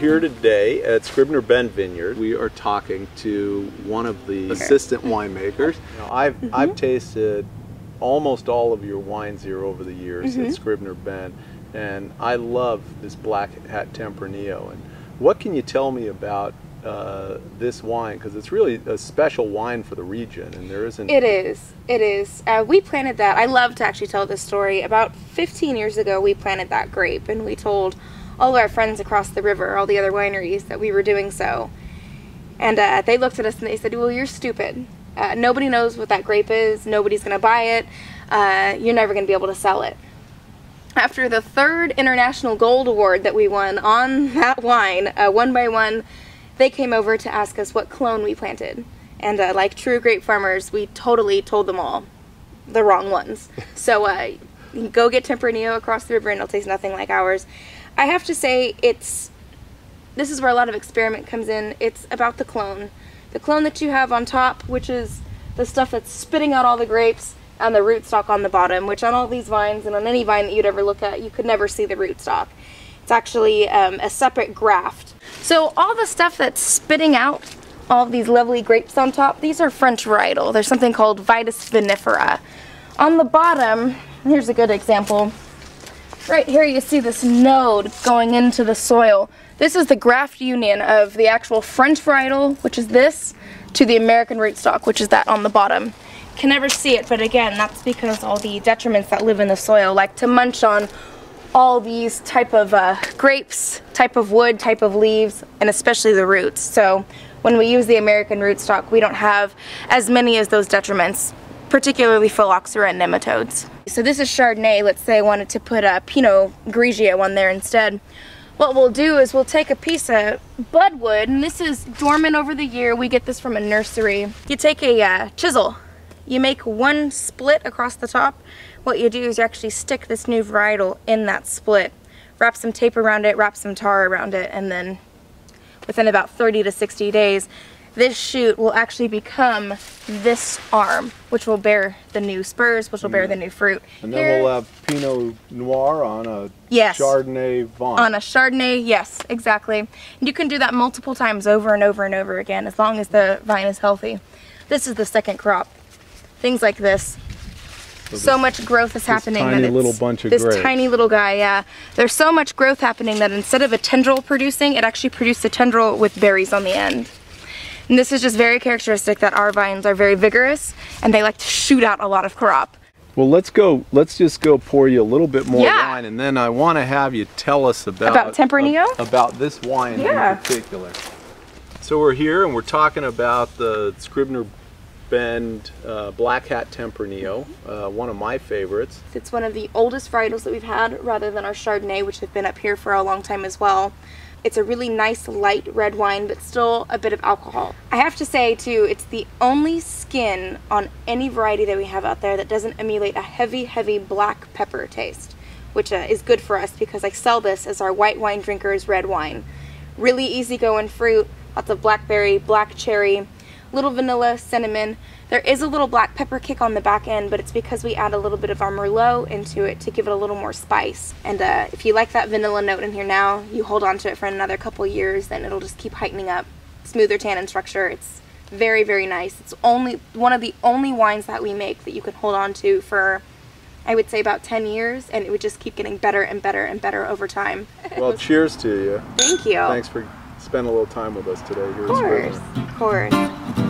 here today at Scribner Bend Vineyard. We are talking to one of the assistant winemakers. You know, I've tasted almost all of your wines here over the years at Scribner Bend, and I love this Black Hat Tempranillo. And what can you tell me about this wine, because it's really a special wine for the region, and there isn't... It is. We planted that. I love to actually tell this story. About 15 years ago, we planted that grape, and we told all of our friends across the river, all the other wineries, that we were doing so. And they looked at us and they said, well, you're stupid. Nobody knows what that grape is. Nobody's going to buy it. You're never going to be able to sell it. After the 3rd International Gold Award that we won on that wine, one by one, they came over to ask us what clone we planted. And like true grape farmers, we totally told them all the wrong ones. So you can go get Tempranillo across the river and it'll taste nothing like ours. I have to say, this is where a lot of experiment comes in. It's about the clone. The clone that you have on top, which is the stuff that's spitting out all the grapes, and the rootstock on the bottom, which on all these vines and on any vine that you'd ever look at, you could never see the rootstock. It's actually a separate graft. So all the stuff that's spitting out all of these lovely grapes on top, these are French varietal. There's something called Vitis vinifera. On the bottom, here's a good example. Right here you see this node going into the soil. This is the graft union of the actual French varietal, which is this, to the American rootstock, which is that on the bottom. Can never see it, but again, that's because all the detriments that live in the soil like to munch on all these type of grapes, type of wood, type of leaves, and especially the roots. So when we use the American rootstock, we don't have as many as those detriments, particularly phylloxera and nematodes. So this is Chardonnay. Let's say I wanted to put a Pinot Grigio on there instead. What we'll do is we'll take a piece of budwood, and this is dormant over the year. We get this from a nursery. You take a chisel. You make one split across the top. What you do is you actually stick this new varietal in that split, wrap some tape around it, wrap some tar around it, and then within about 30 to 60 days, this shoot will actually become this arm, which will bear the new spurs, which will bear the new fruit. And then we'll have Pinot Noir on a Chardonnay vine. On a Chardonnay, yes, exactly. And you can do that multiple times over and over and over again, as long as the vine is healthy. This is the second crop. Things like this. So much growth is happening that this tiny little guy, yeah. There's so much growth happening that instead of a tendril producing, it actually produced a tendril with berries on the end. And this is just very characteristic that our vines are very vigorous and they like to shoot out a lot of crop. Well, let's just go pour you a little bit more wine, and then I want to have you tell us about Tempranillo? About this wine in particular. So we're here and we're talking about the Scribner Bend Black Hat Tempranillo, one of my favorites. It's one of the oldest varietals that we've had, rather than our Chardonnay, which have been up here for a long time as well. It's a really nice light red wine, but still a bit of alcohol. I have to say too, it's the only skin on any variety that we have out there that doesn't emulate a heavy, heavy black pepper taste, which is good for us because I sell this as our white wine drinkers red wine. Really easygoing fruit, lots of blackberry, black cherry, little vanilla, cinnamon. There is a little black pepper kick on the back end, but it's because we add a little bit of our Merlot into it to give it a little more spice. And if you like that vanilla note in here now, you hold on to it for another couple years, then it'll just keep heightening up. Smoother tannin structure. It's very, very nice. It's one of the only wines that we make that you can hold on to for, I would say, about 10 years, and it would just keep getting better and better and better over time. Well, cheers to you. Thank you. Thanks for spending a little time with us today here at Scribner. Of course.